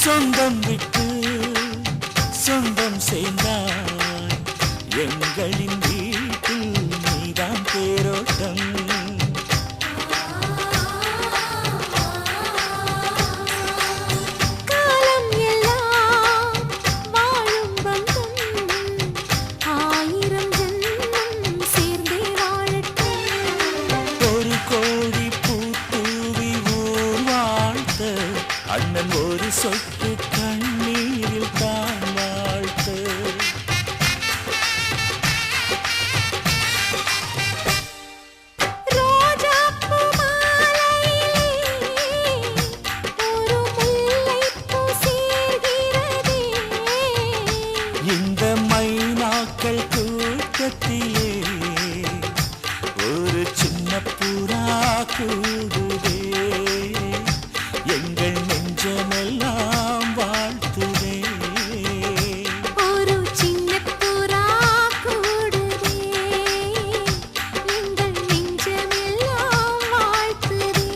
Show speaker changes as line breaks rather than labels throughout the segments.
சொந்தம் விட்டு சொந்தம் சேர்ந்தாய் எங்களின் வீட்டில் நீதான் தேரோட்டம் அண்ணன் ஒரு சொட்டு கண்ணீரில் தான் வாழ்த்து இந்த மைனாக்கள் கூட்டத்திலே ஒரு சின்ன புறா கூடுதே எங்கள் நெஞ்சமெல்லாம் வாழ்த்துதே
ஒரு சின்ன புறா கூடுதே எங்கள் நெஞ்சமெல்லாம் வாழ்த்துதே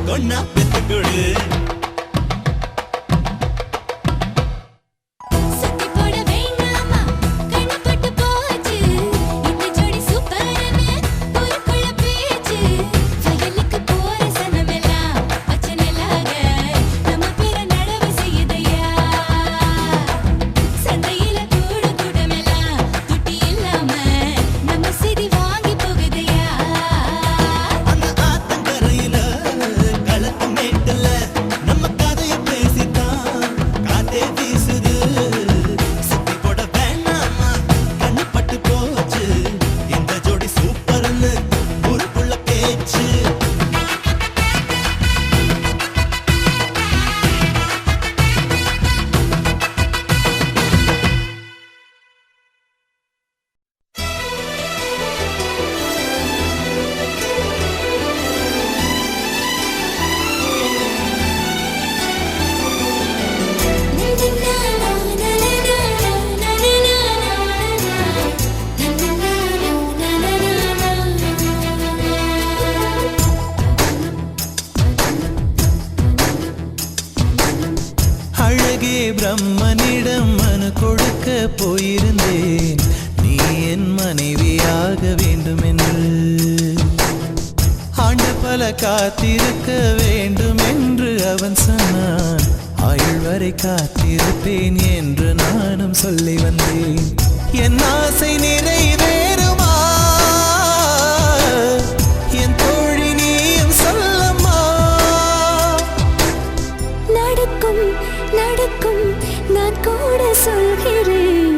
கொன்னா பெத்துக்கொடு
சுத்தி போட வேண்டாமா கண்ணப்பட்டு போச்சு இந்த ஜோடி சூப்பர்னு ஊருக்குள்ள பேச்சு வயலுக்கு போற சனமெல்லாம் பச்சனலாக நம்ம பேர நடவு செய்யுதையா சந்தையில கூடு கூட்டமெல்லாம் துட்டி இல்லாம நம்ம சிதி வாங்கி போகுதையா
அந்த ஆத்தங்கரையில களத்து மேட்டுல நம்ம கதைய பேசித்தான் காத்தே வீசுது சுத்தி போட வேணாமா கண்ணு பட்டு போச்சு இந்த ஜோடி சூப்பர்னு ஊருக்குள்ள பேச்சு அழகே பிரம்மனிடம் மனு கொடுக்க போயிருந்தேன் நீ என் மனைவியாக வேண்டுமென்று ஆண்டு பல காத்திருக்க வேண்டும் என்று அவன் சொன்னான் ஆயுள் வரை காத்திருப்பேன் என்று நானும் சொல்லி வந்தேன் என் ஆசை நிறைவேறுமா என் தோழி நீயும் சொல்லம்மா
நடக்கும் நடக்கும் நான் கூட சொல்கிறேன்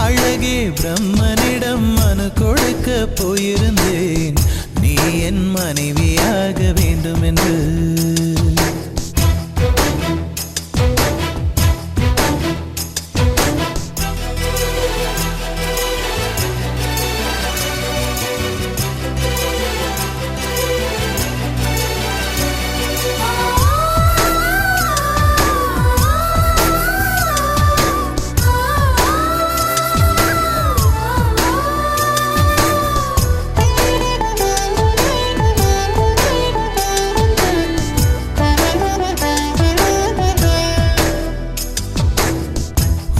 அழகே பிரம்மனிடம் மனு கொடுக்க போயிருந்தேன் நீ என் மனைவியாக வேண்டும் என்று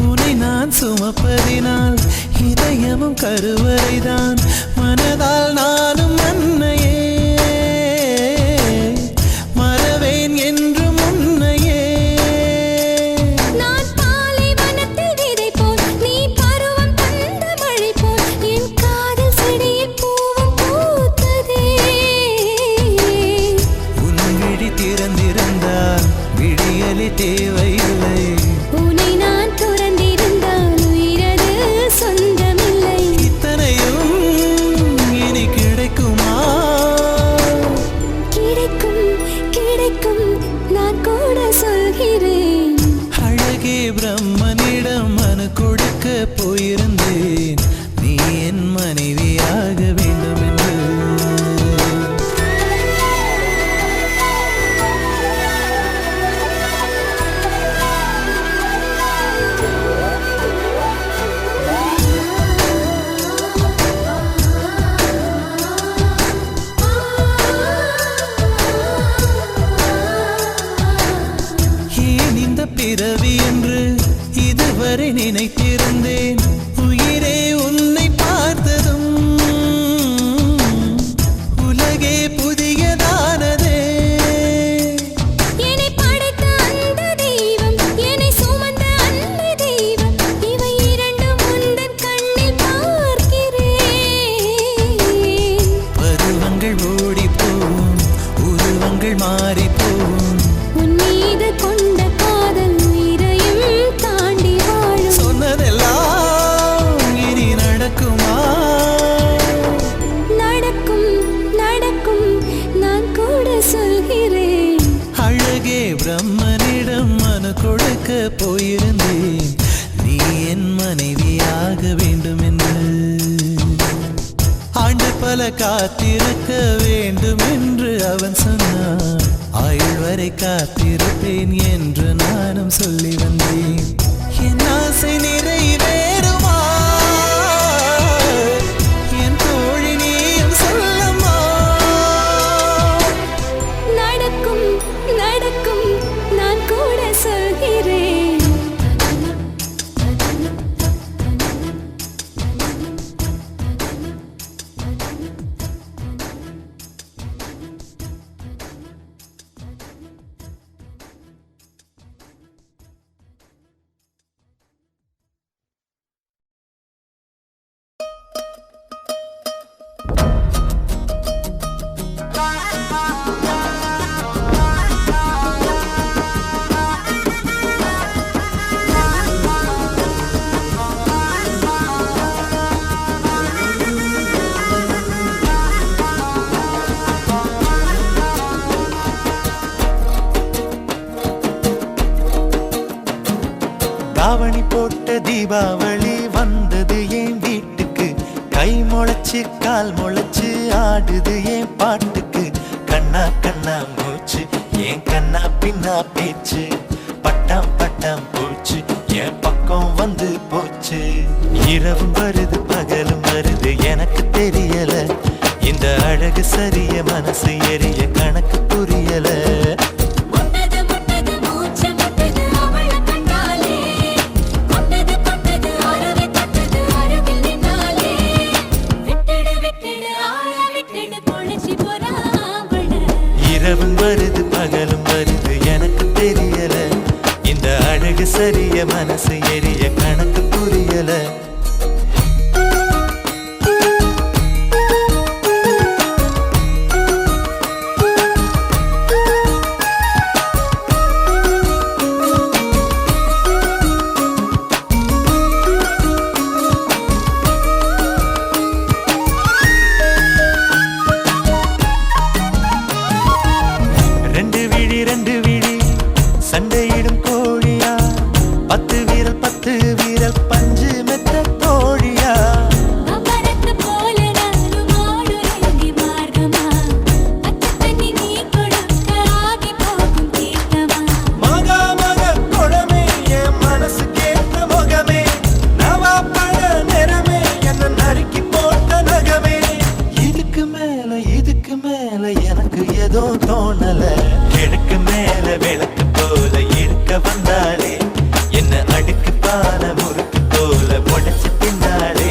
உன்னை நான் சுமப்பதினால் இதயமும் கருவறைதான் மனதால் நானும் அன்னையே மறவேன் என்று முன்னையே
நான் பாலைவனத்தில் விதை போல் நீ பருவம் தந்த மழை போல் என் காதல் செடியில் பூவும் பூத்ததே
உன் விழி திறந்திருந்தால் விடியலி தேவையில்லை
உன்னை நான் துறந்திருந்தால் உயிரது சொந்தமில்லை
இத்தனையும் இனி கிடைக்குமா
கிடைக்கும் கிடைக்கும் நான் கூட சொல்கிறேன்
அழகே பிரம்மனிடம் மனு கொடுக்க போயிருந்தேன் நீ என் மனைவியாக வேண்டும் என்று ஏன் இந்த பிறவி என்று இதுவரை நினைத்திருந்தேன் உயிரே உன்னை பார்த்ததும் உலகே புதியதானதே
என்னை படைத்த அந்த தெய்வம் என்னை சுமந்த அந்த தெய்வம் இவை இரண்டும் உந்தன் கண்ணில் பார்க்கிறேன்
பருவங்கள் ஓடிப்போம் உருவங்கள் மாறிப்போம்
உன் மீது கொண்ட காதல் உயிரையும் தாண்டி வாழும்
சொன்னதெல்லாம் இனி நடக்குமா
நடக்கும் நடக்கும் நான் கூட சொல்கிறேன்
அழகே பிரம்மனிடம் மனு கொடுக்க போயிருந்தேன் நீ என் மனைவியாக வேண்டும் என்று ஆண்டு பல காத்திருக்க வேண்டும் என்று அவன் சொன்னான் ஆயுள் வரை காத்திருப்பேன் என்று நானும் சொல்லி வந்தேன் என் ஆசை நிறைவேறுமா என் தோழி நீயும் சொல்லம்மா
நடக்கும்
தாவணி போட்ட தீபாவளி வந்தது என் வீட்டுக்கு கை முளைச்சு கால் முளைச்சு ஆடுது என் பாட்டுக்கு கண்ணா கண்ணா மூச்சு என் கண்ணா பின்னா பேச்சு பட்டாம் பட்டாம் பூச்சு என் பக்கம் வந்து போச்சு இரவும் வருது பகலும் வருது எனக்கு தெரியல இந்த அழகு சரிய மனசு எரிய கணக்கு புரியல
முட்டது முட்டது மூச்சு முட்டது அவள கண்டாலே முட்டது முட்டது அருவி தட்டது அருகில் நின்னாலே விட்டுடு விட்டுடு ஆள விட்டுடு பொழிச்சு போறா அவள
இரவும் வருது பகலும் வருது எனக்கு தெரியல இந்த அழகு சரிய மனசு எரிய கணக்கு புரியல ரெண்டு விழி சண்டையிடும் கோழியா 10 வீரல் பஞ்சு மெத்த தோழியா
அமரத்து போல நானும் ஆடுறேங்கி மார்க்கமா அச்ச தண்ணி நீ கொடுக்க ஆகி போகும் தீர்த்தமா
மகா மக குளமே என் மனசு கேட்ட முகமே நவா பழ நிறமே என்ன நறுக்கி போட்ட நகமே இதுக்கு மேல எனக்கு ஏதோ தோணல கிழக்கு மேல விளக்கு போல இருக்க வந்தாளே என்ன அடுக்கு பால முறுக்கு போல உடைச்சு பின்னாலே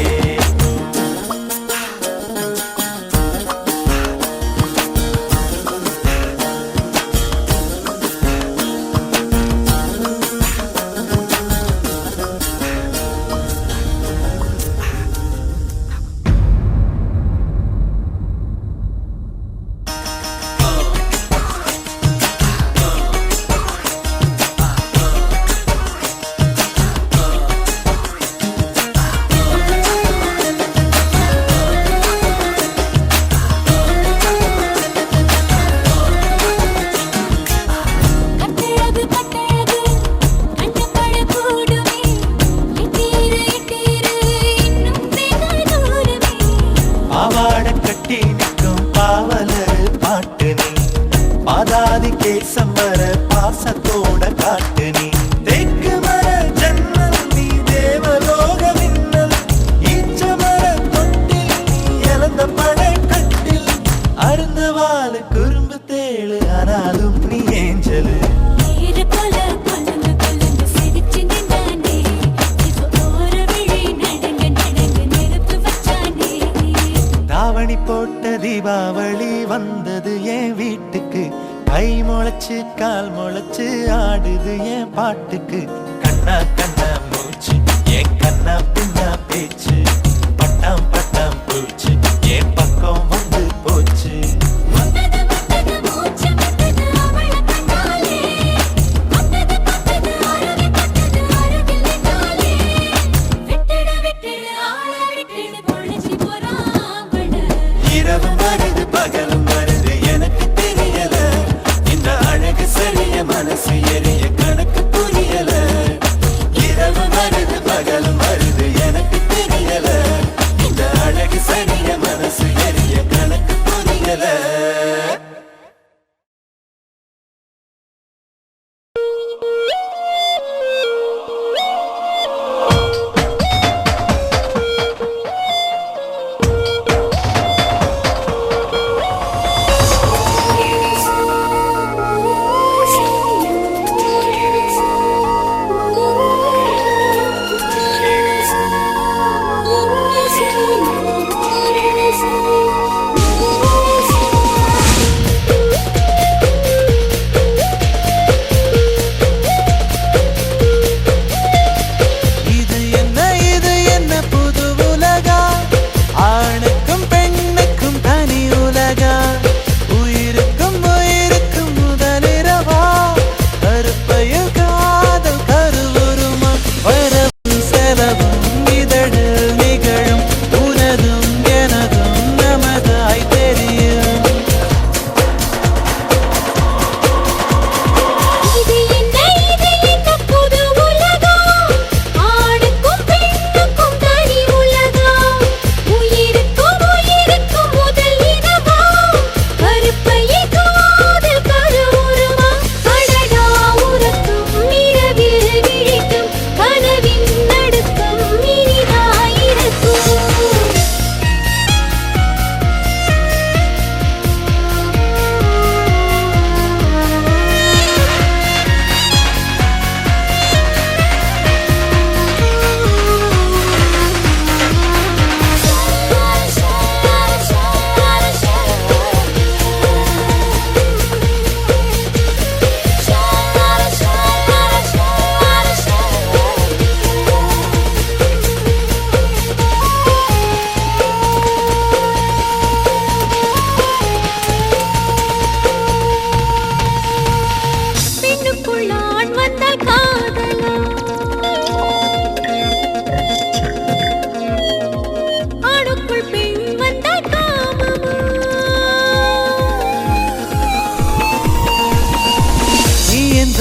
கட்டழகு கட்டழகு கண்டபட கூடுமே இட்டீரு இன்னும் வெகு தூரமே
பாவாட கட்டி நிற்கும் பாவலர் பாட்டு நீ பாதாதி கேசம் வர பாசத்தோட காட்டு நீ தெற்கு மர ஜன்னல் நீ தேவலோக மின்னல் ஈச்ச மர தொட்டில் நீ இழந்த பட கட்டில் அருந்த வாழ குறும்பு தேழு ஆனாலும் நீ ஏஞ்சலு
நீரு போல கொலுந்து சிரிச்சு நின்றானே இப்போ ஓர விழி நடங்க நடங்க நெருப்பு வச்சானே
தாவணி போட்ட தீபாவளி வந்தது என் வீட்டுக்கு கை முளைச்சு கால் முளைச்சு ஆடுது என் பாட்டுக்கு கண்ணா கண்ணா மூச்சு என் கண்ணா பின்னா பேச்சு பட்டாம் பட்டாம் பூச்சு என் பக்கம் வந்து போச்சு
முட்டது முட்டது மூச்சு முட்டது அவள கண்டாலே முட்டது முட்டது அருவி தட்டது அருகில் நின்னாலே விட்டுடு விட்டுடு ஆள விட்டுடு பொழிச்சு போறா அவள
இரவும் வருது பகலும் வருது எனக்கு தெரியல இந்த அழகு சரிய மனசு எரிய கணக்கு புரியல இரவு வருது பகலும் வருது எனக்கு தெரியல இந்த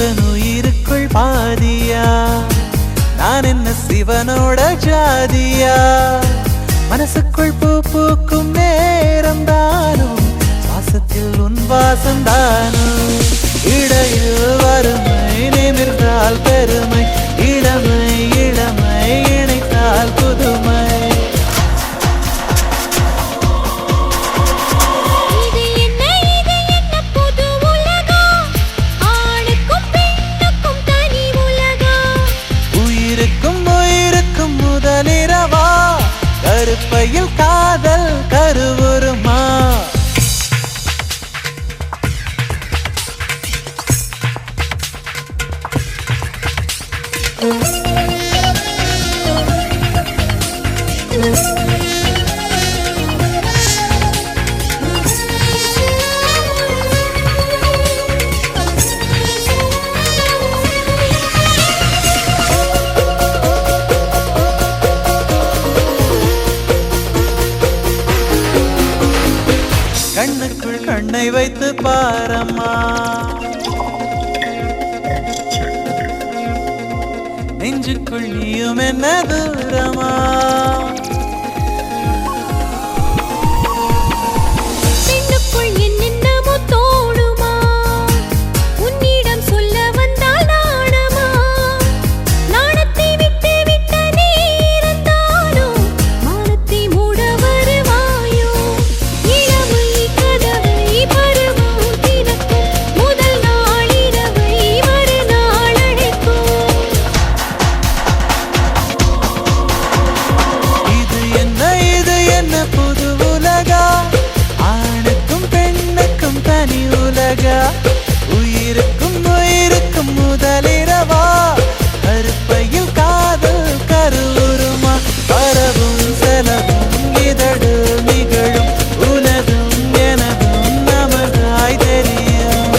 எந்தன் உயிருக்குள் பாதியா நான் என்ன சிவனோட ஜாதியா மனசுக்குள் பூ பூக்கும் நேரம் தானும் சுவாசத்தில் உன் வாசம் தானும் இடையில் வறுமை நிமிர்ந்தால் பெருமை இளமை இளமை இணைத்தால் புதுமை முதலிரவா கருப்பையில் காதல் கருவுருமா கண்ணுக்குள் கண்ணை வைத்து பாரம்மா நெஞ்சுக்குள் நீயும் என்ன தூரமா
பெண்ணுக்குள் என்னென்னமோ தோணுமா உன்னிடம் சொல்ல வந்தால் நாணமா நாணத்தை விட்டு விட்ட நீரந்தானோ மானத்தை மூட வருவாயோ இளமை கதவை பருவம் திறக்கும் முதல் நாள் இரவை மறுநாள் அழைக்கும்
இது என்ன புது உலகா ஆணுக்கும் பெண்ணுக்கும் தனி உலகா உயிருக்கும் உயிருக்கும் முதலிரவா கருப்பையில் காதல் கருவுருமா பரவும் செலவும் இதழு நிகழும் உனதும் எனதும் நமதாய் தெரியும்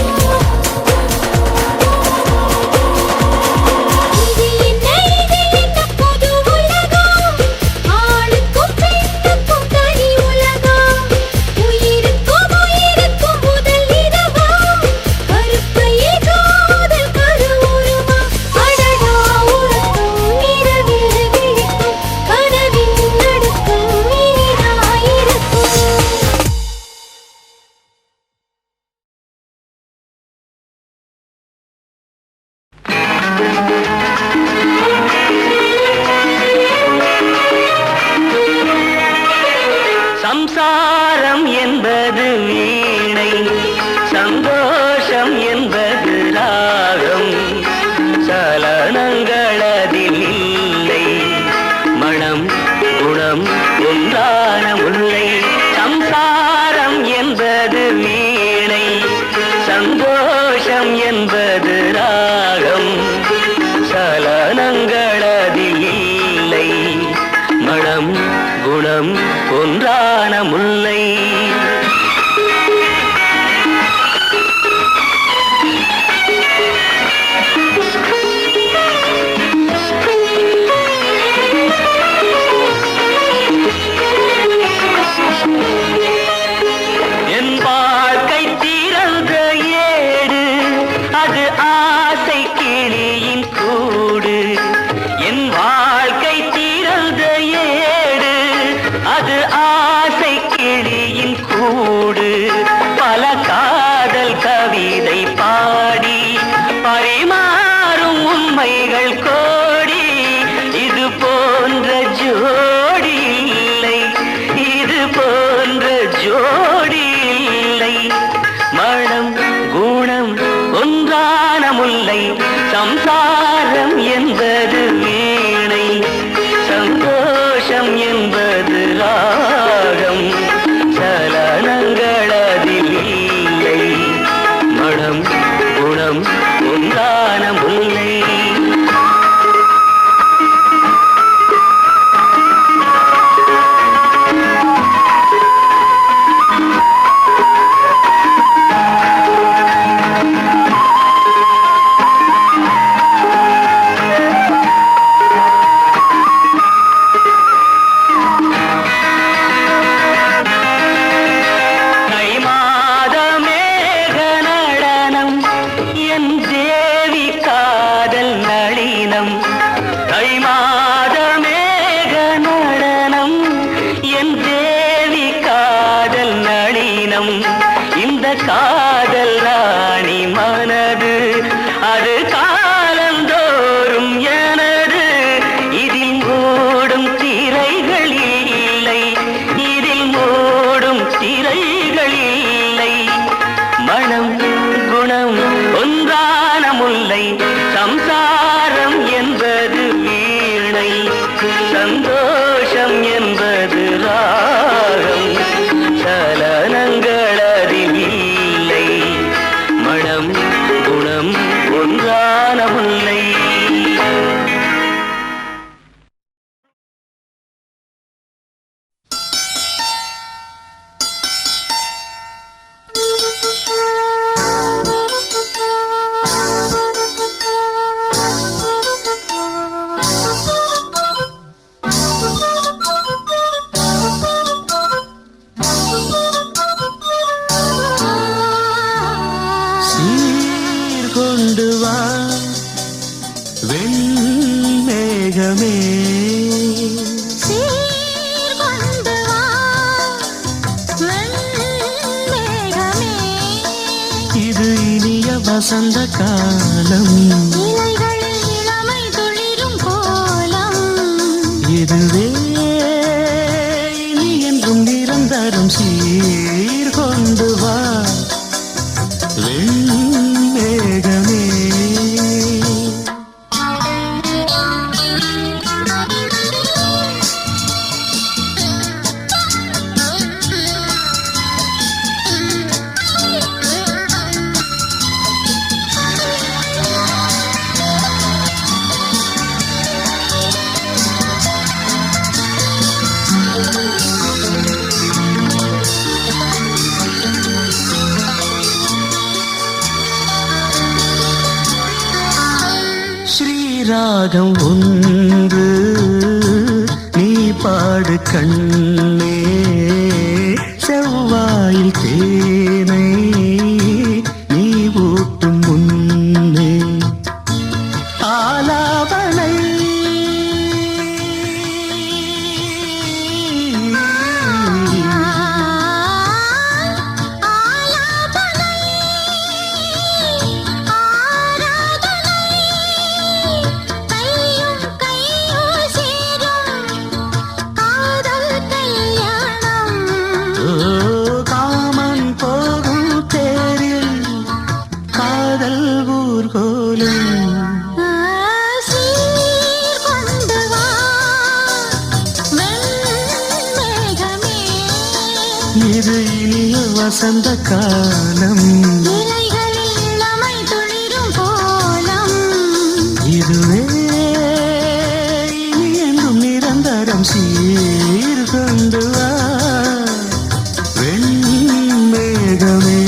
இது என்ன புது உலகம் ஆணுக்கும் பெண்ணுக்கும் தனி உலகம் உயிருக்கும் உயிருக்கும் முதல் இரவா கருப்பையில் காதல் கருவுருமா அடடா உறக்கம் இரவில் விழிக்கும் கனவின் நடுக்கம் இனிதாயிருக்கும்
சம்சாரம் என்பது வீணை சந்தோஷம் என்பது ராகம் சலனங்களதில் இல்லை மனம் குணம் ஒன்றான முல்லை சம்சாரம் என்பது வீணை சந்தோஷம் என்பது ராகம் சலனங்களதில் இல்லை மனம் குணம் ஒன்றான முல்லை என் வாழ்க்கை திறந்த ஏடு அது ஆசை கிளியின் கூடு என் வாழ்க்கை திறந்த ஏடு அது ஆசை கிளியின் கூடு பல காதல் கவிதை பாடி பரிமாறும் உண்மைகள் கோடி இது போன்ற ஜோடி இல்லை இது போன்ற ஜோடி இல்லை மனம் குணம் ஒன்றான முல்லை சம்சாரம் என்பது வீணை சந்தோஷம் என்பது ராகம் சலனங்களதில் இல்லை மனம் குணம் ஒன்றான முல்லை குணம் ஒன்றான முல்லை சம்சாரம் என்பது வீணை சந்தோஷம் என்பது ராகம் சலனங்கள் அறிவில்லை மனம் குணம் ஒன்றான முல்லை
கொண்டு வா வெண்மேகமே
சீர்கொண்டு வா வெண்மேகமே
இது இனிய வசந்த காலம்
இலைகளில் இளமை துளிரும் கோலம்
இதுவே இனி என்றும் நிரந்தரம் சீர்கொண்டு வா வெண்மேகமே ஸ்ரீராகம் ஒன்று நீ பாடு கண்ணே செவ்வாயில் தேனை நீ ஊட்டும் முன்னே ஆலாபனை காமன் போகும் தேரில் காதல் ஊர்கோலும்
சீர்கொண்டு வா வெண்மேகமே
இது இனிய வசந்த காலம்
இலைகளில் இளமை துளிரும் கோலம்
இதுவே இனி என்றும் நிரந்தரம் சீர்கொண்டு வா வெண்மேகமே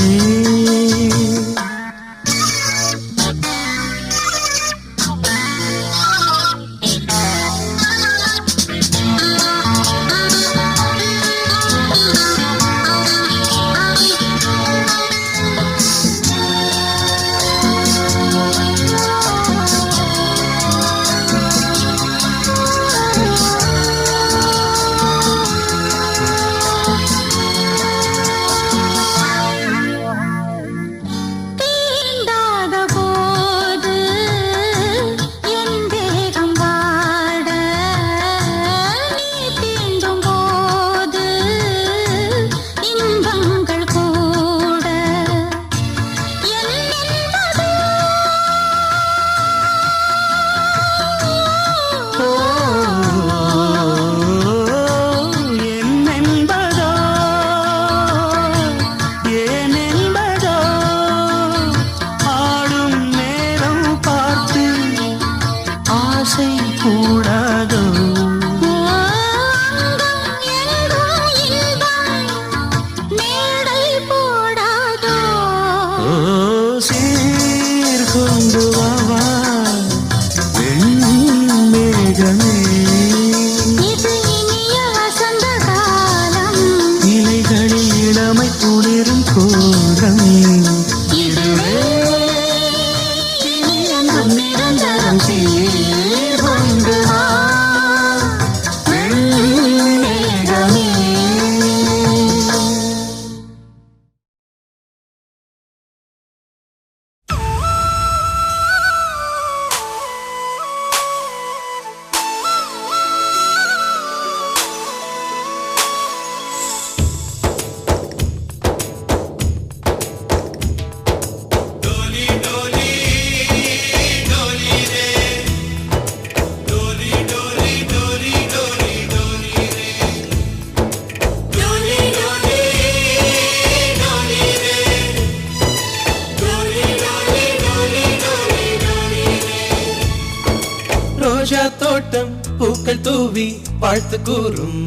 தோட்டம் பூக்கள் தூவி வாழ்த்து கூறும்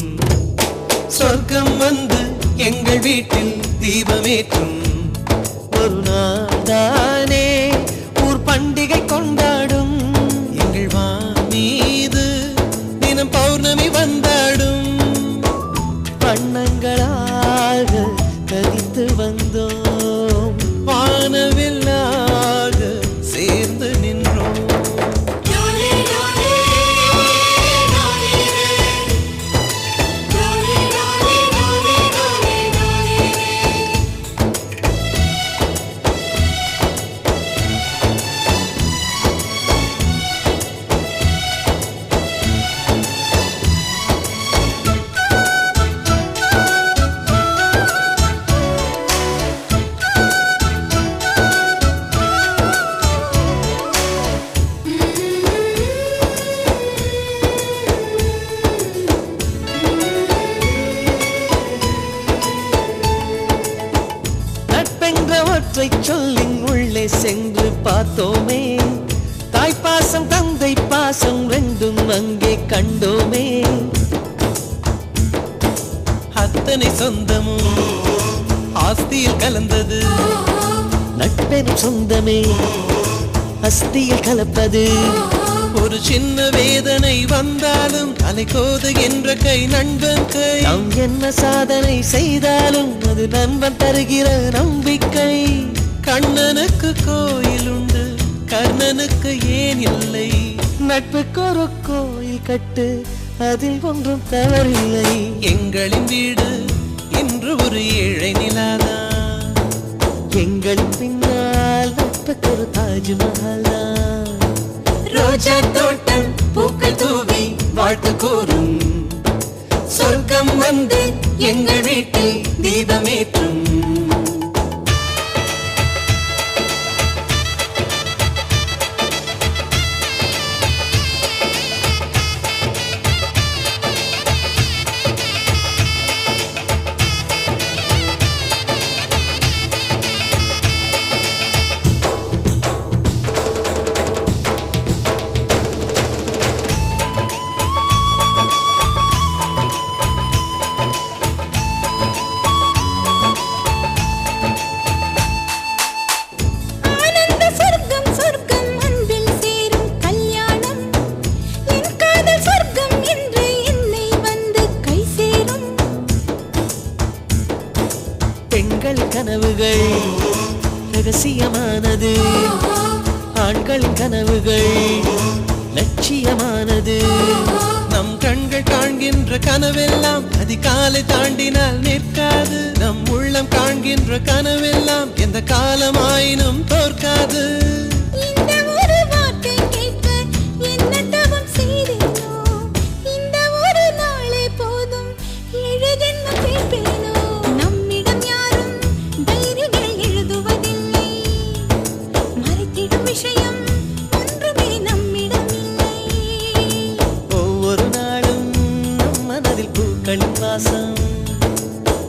சொர்க்கம் வந்து எங்கள் வீட்டில் தீபமேற்றும் ஒரு நாள் தானே ஊர் பண்டிகை கொண்டாடும் எங்கள் மீது தினம் பௌர்ணமி வந்தாடும் வண்ணங்களாக கதித்து வந்தோம் வானவில்லாக சேர்ந்து நின்றோம் சொல்லின் உள்ளே சென்று பார்த்தோமே தாய்ப்பாசம் தந்தை பாசம் ரெண்டும் அங்கே கண்டோமே அத்தனை சொந்தமும் ஆஸ்தியில் கலந்தது நட்பெனும் சொந்தமே அஸ்தியில் கலப்பது ஒரு சின்ன வேதனை வந்தாலும் அலை கோதுகின்ற கை நண்பன் கை நாம் என்ன சாதனை செய்தாலும் அது நண்பன் தருகிற நம்பிக்கை கண்ணனுக்கு கோயில் உண்டு கர்ணனுக்கு ஏன் இல்லை நட்புக்கு ஒரு கோயில் கட்டு அதில் ஒன்றும் தவறில்லை எங்களின் வீடு இன்று ஒரு ஏழை நிலாதான் எங்களின் பின்னால் நட்புக்கு ஒரு தாஜ்மஹால் ரோஜா தோட்டம் பூக்கள் தூவி வாழ்த்து கூறும் சொர்க்கம் வந்து எங்கள் வீட்டில் தீபமேற்றும் கனவுகள் ரகசியமானது ஆண்களின் கனவுகள் லட்சியமானது நம் கண்கள் காண்கின்ற கனவெல்லாம் அதிகாலை தாண்டினால் நிற்காது நம் உள்ளம் காண்கின்ற கனவெல்லாம் எந்த காலமாயினும் தோற்காது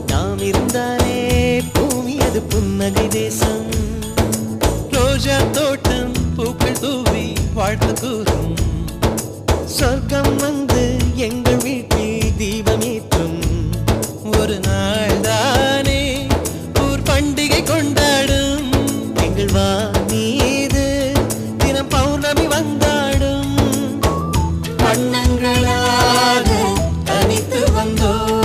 நாம் இருந்தாலே பூமி அது புன்னகை தேசம் ரோஜா தோட்டம் பூக்கள் தூவி வாழ்த்து கூறும் சொர்க்கம் வந்து எங்கள் வீட்டில் தீபமேற்றும் ஒரு நாள் தானே ஊர் பண்டிகை கொண்டாடும் எங்கள் மீது தினம் பௌர்ணமி வந்தாடும் வண்ணங்களாக தனித்து வந்தோம்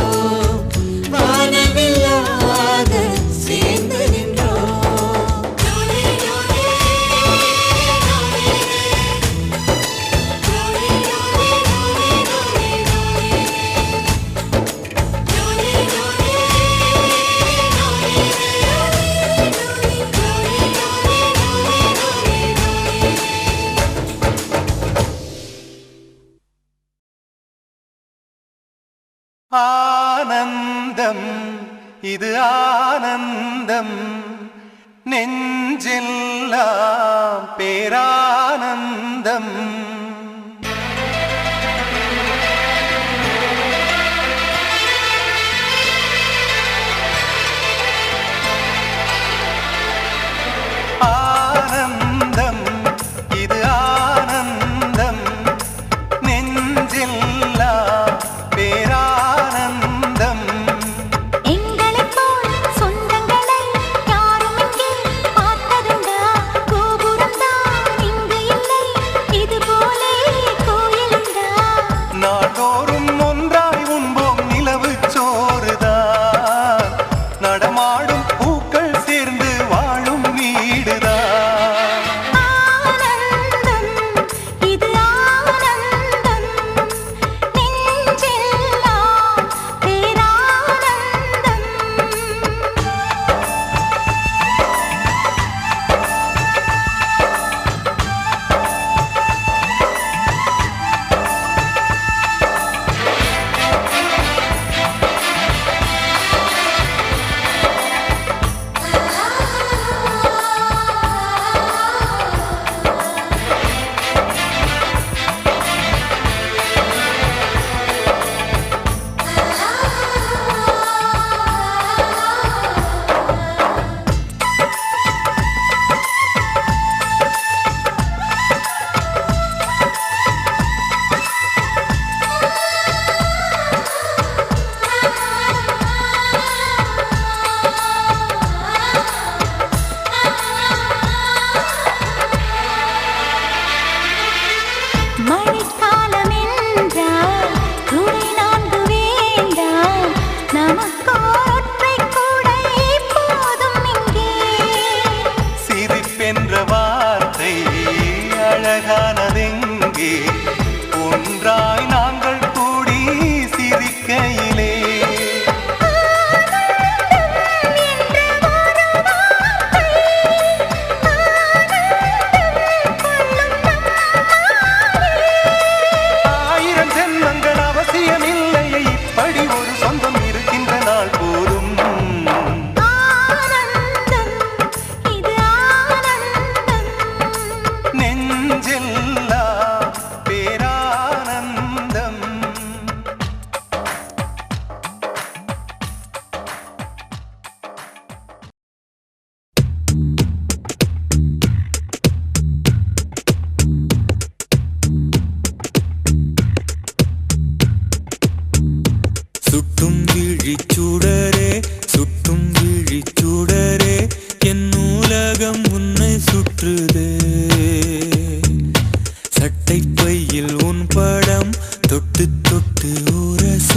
ஆனந்தம் இது ஆனந்தம் நெஞ்செல்லாம் பேரானந்தம் ஆனந்தம் இது ஆனந்தம் என்ற வார்த்தை அழகானதெங்கே ஒன்றாய் நாங்கள் கூடி சிரிக்கையிலே ஆயிரம் ஜென்மங்கள் அவசியமில்லையே இப்படி ஒரு சொந்தம் இருக்கின்ற நாள் போதும் நெஞ்செல்லாம் பேரானந்தம் சுட்டும் விழிச்சூடரே சுட்டும் விழிச்சூடரே என் நூலகம் உன்னை சுற்றுதே சட்டை பையில் உன் படம் தொட்டு தொட்டு உரச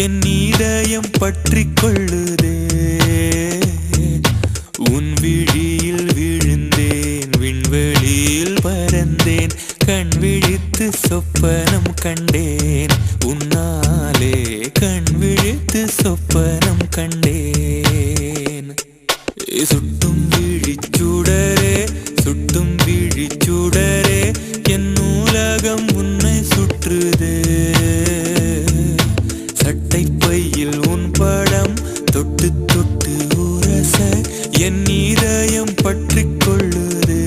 என் இதயம் பற்றிக் கொள்ளுதே உன் விழியில் விழுந்தேன் விண்வெளியில் பறந்தேன் கண் விழித்து சொப்பனம் கண்டேன் உன்னாலே கண் விழித்து சொப்பனம் கண்டேன் சுட்டும் விழிச்சூடரே சுட்டும் விழிச்சூடரே என் நூலகம் உன்னை சுற்றுதே சட்டை பையில் உன் படம் தொட்டு தொட்டு உரச என் இதயம் பற்றிக் கொள்ளுதே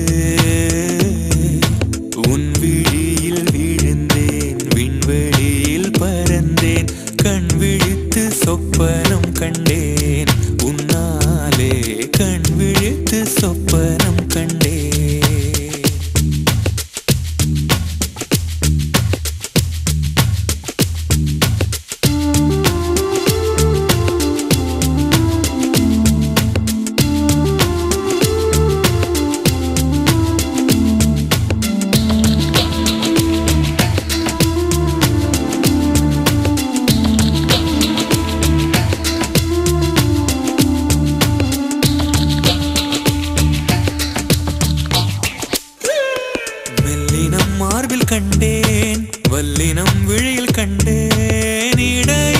உன் விழியில் விழுந்தேன் விண்வெளியில் பறந்தேன் கண் விழித்து சொப்பனம் கண்டேன் உன்னாலே கண் விழித்து சொப்பனம் கண்டேன் மெல்லினம் மார்பில் கண்டேன் வல்லினம் விழியில் கண்டேன் இடை